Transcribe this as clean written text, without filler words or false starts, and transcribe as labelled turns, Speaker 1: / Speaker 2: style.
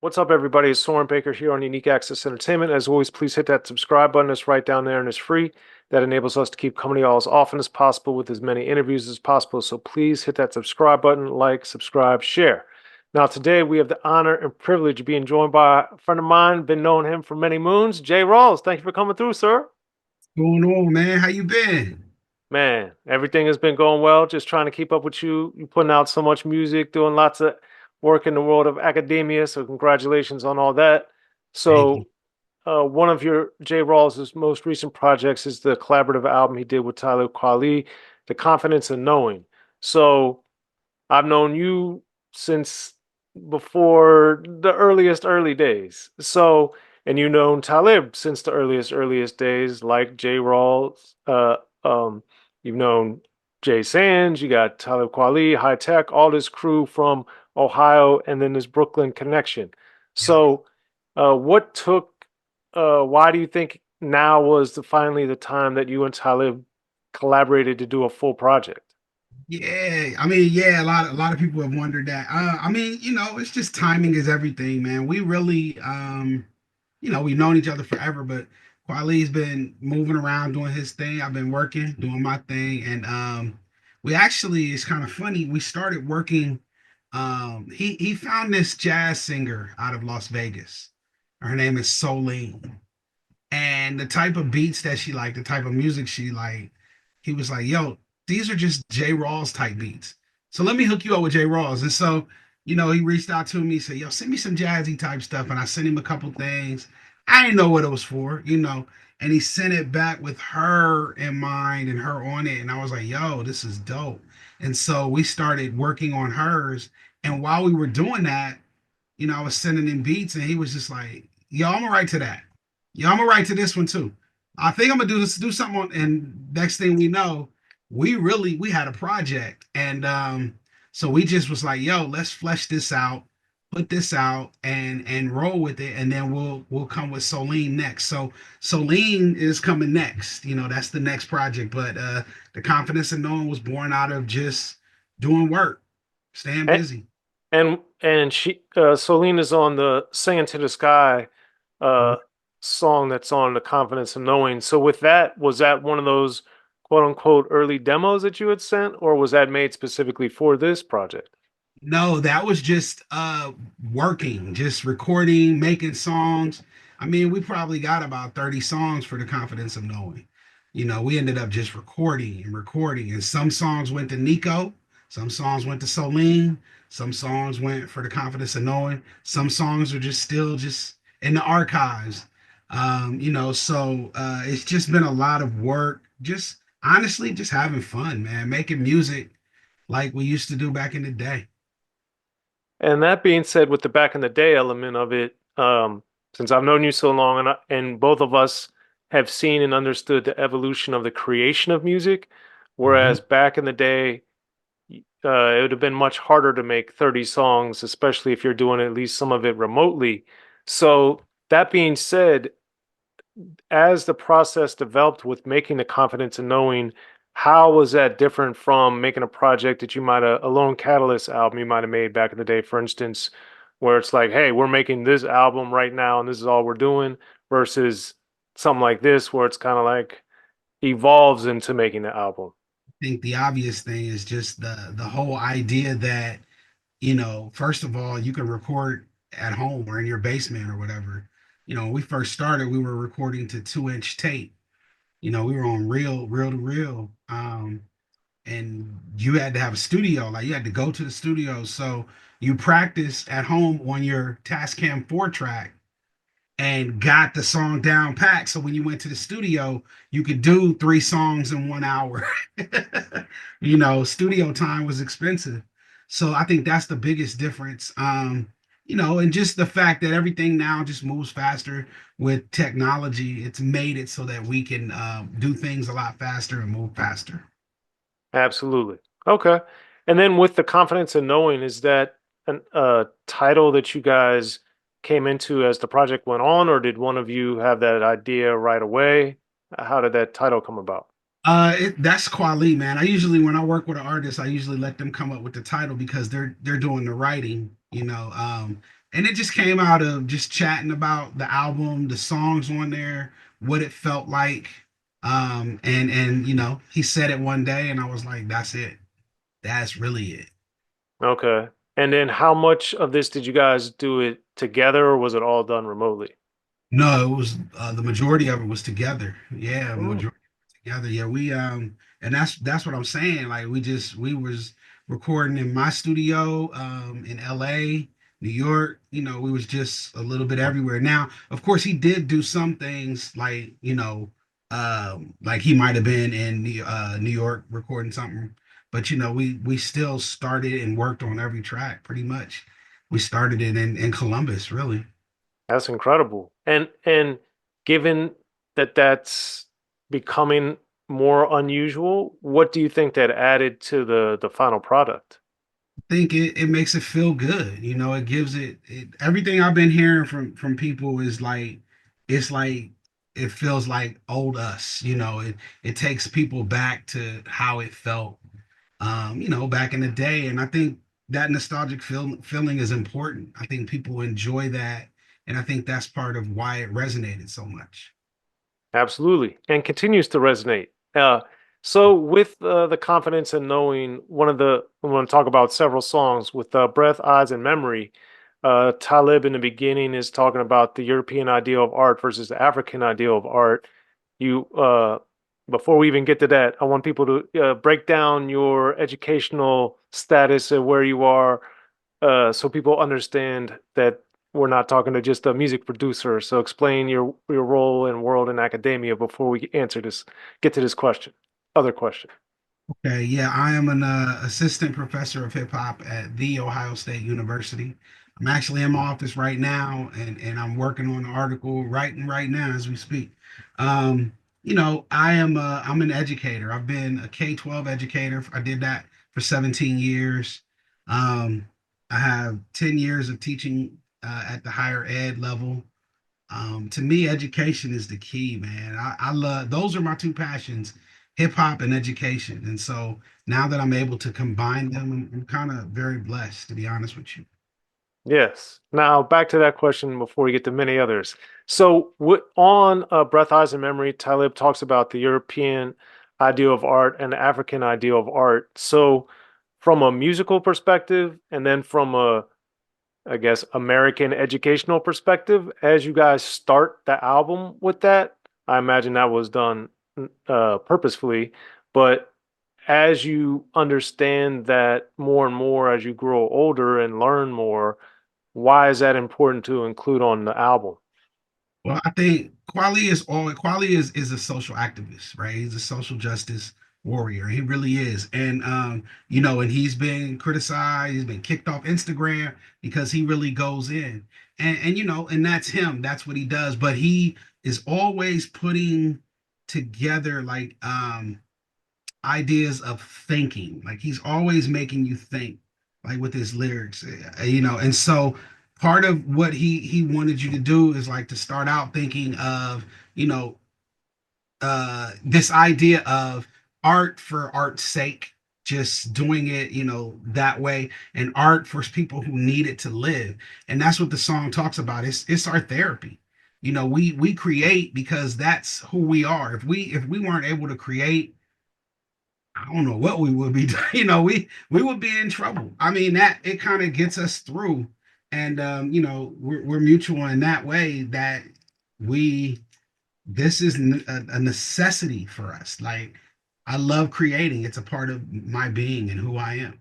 Speaker 1: What's up, everybody? It's Soren Baker here on Unique Access Entertainment. As always, please hit that subscribe button. It's right down there and it's free. That enables us to keep coming to y'all as often as possible with as many interviews as possible. So please hit that subscribe button, like, subscribe, share. Now, today we have the honor and privilege of being joined by a friend of mine, been knowing him for many moons, Jay Rawls. Thank you for coming through, sir.
Speaker 2: Going on, man? How you been?
Speaker 1: Man, everything has been going well. Just trying to keep up with you. You putting out so much music, doing lots of work in the world of academia. So congratulations on all that.
Speaker 2: Thank you.
Speaker 1: So one of your Jay Rawls' most recent projects is the collaborative album he did with Talib Kweli, The Confidence in Knowing. So I've known you since before the early days. So, and you've known Talib since the earliest days, like Jay Rawls. You've known Jay Sands, you got Talib Kweli, Hi-Tek, all this crew from Ohio, and then this Brooklyn connection.
Speaker 2: Yeah.
Speaker 1: So, what took why do you think now was finally the time that you and Talib collaborated to do a full project?
Speaker 2: Yeah. I mean, yeah, a lot of people have wondered that. I mean, it's just timing is everything, man. We really we've known each other forever, but Quali's been moving around doing his thing. I've been working, doing my thing. And we actually, it's kind of funny. We started working. He found this jazz singer out of Las Vegas. Her name is Solene. And the type of beats that she liked, the type of music she liked, he was like, yo, these are just J. Rawls type beats. So let me hook you up with J. Rawls. And so, he reached out to me, said, yo, send me some jazzy type stuff. And I sent him a couple things. I didn't know what it was for. And he sent it back with her in mind and her on it. And I was like, yo, this is dope. And so we started working on hers. And while we were doing that, I was sending him beats and he was just like, yo, I'm gonna write to that. Yo, I'm gonna write to this one too. I think I'm gonna do something on, and next thing we know, we had a project. And so we just was like, yo, let's flesh this out, put this out and roll with it, and then we'll come with Solene next. So Solene is coming next. That's the next project. But the confidence in knowing was born out of just doing work, staying
Speaker 1: And
Speaker 2: busy.
Speaker 1: and she Celine is on the Singing to the Sky uh song that's on the Confidence of Knowing. So with that, was that one of those quote unquote early demos that you had sent, or was that made specifically for this project?
Speaker 2: No, that was just working, just recording, making songs. I mean, we probably got about 30 songs for the confidence of knowing. We ended up just recording and recording. And some songs went to Nico, some songs went to Solene, some songs went for the confidence of knowing. Some songs are just still just in the archives. So it's just been a lot of work, just honestly, just having fun, man, making music like we used to do back in the day.
Speaker 1: And that being said, with the back in the day element of it, since I've known you so long, and both of us have seen and understood the evolution of the creation of music,
Speaker 2: Mhm.
Speaker 1: whereas back in the day, it would have been much harder to make 30 songs, especially if you're doing at least some of it remotely. So that being said, as the process developed with making the confidence and knowing, how was that different from making a project that you might have a Lone Catalyst album you might have made back in the day, for instance, where it's like, hey, we're making this album right now and this is all we're doing, versus something like this where it's kind of like evolves into making the album.
Speaker 2: Think the obvious thing is just the whole idea that, first of all, you can record at home or in your basement or whatever. When we first started, we were recording to 2-inch tape. We were on reel to reel. And you had to have a studio, like you had to go to the studio. So you practice at home on your Tascam 4 track and got the song down pat. So when you went to the studio, you could do 3 songs in 1 hour. Studio time was expensive. So I think that's the biggest difference. And just the fact that everything now just moves faster with technology, it's made it so that we can do things a lot faster and move faster.
Speaker 1: Absolutely. Okay. And then with the confidence in knowing, is that a title that you guys came into as the project went on, or did one of you have that idea right away? How did that title come about?
Speaker 2: That's quality, man. I usually, when I work with an artist, I usually let them come up with the title because they're doing the writing. And it just came out of just chatting about the album, the songs on there, what it felt like. And he said it one day and I was like, that's it. That's really it.
Speaker 1: Okay. And then how much of this did you guys do it together, or was it all done remotely?
Speaker 2: No, it was the majority of it was together. Yeah,
Speaker 1: Mm.
Speaker 2: majority together. Yeah, and that's what I'm saying. Like we was recording in my studio in LA, New York. We was just a little bit everywhere. Now, of course, he did do some things like like he might have been in New York recording something, but we still started and worked on every track pretty much. We started it in Columbus, really.
Speaker 1: That's incredible. And given that that's becoming more unusual, what do you think that added to the final product?
Speaker 2: Think it makes it feel good. It gives it everything I've been hearing from people is like it's like it feels like old us. It takes people back to how it felt back in the day. And I think that nostalgic feeling is important. I think people enjoy that, and I think that's part of why it resonated so much.
Speaker 1: Absolutely, and continues to resonate. So with the confidence and knowing I want to talk about several songs with Breath, Eyes, and Memory. Talib in the beginning is talking about the European ideal of art versus the African ideal of art. You, before we even get to that, I want people to break down your educational status and where you are, so people understand that we're not talking to just a music producer. So explain your role and world in academia before we get to this question. Other question.
Speaker 2: Okay, yeah, I am an assistant professor of hip hop at the Ohio State University. I'm actually in my office right now, and I'm working on an article writing right now as we speak. I'm an educator. I've been a K-12 educator. I did that for 17 years. Um, I have 10 years of teaching at the higher ed level. To me, education is the key, man. I love those are my two passions, hip hop and education. And so now that I'm able to combine them, I'm kind of very blessed, to be honest with you.
Speaker 1: Yes. Now back to that question before we get to many others. So on Breath, Eyes, and Memory, Talib talks about the European ideal of art and the African ideal of art. So from a musical perspective, and then from a I guess, American educational perspective, as you guys start the album with that, I imagine that was done purposefully. But as you understand that more and more as you grow older and learn more, why is that important to include on the album?
Speaker 2: Well, I think Kweli is a social activist, right? He's a social justice warrior. He really is. And he's been criticized, he's been kicked off Instagram because he really goes in. And that's him. That's what he does. But he is always putting together like ideas of thinking. Like he's always making you think, like with his lyrics, And so part of what he wanted you to do is like to start out thinking of, you know, this idea of art for art's sake, just doing it, that way, and art for people who need it to live. And that's what the song talks about. It's our therapy. We create because that's who we are. If we weren't able to create, I don't know what we would be doing. We would be in trouble. I mean, that it kind of gets us through, and we're mutual in that way that we this is a necessity for us. Like I love creating; it's a part of my being and who I am.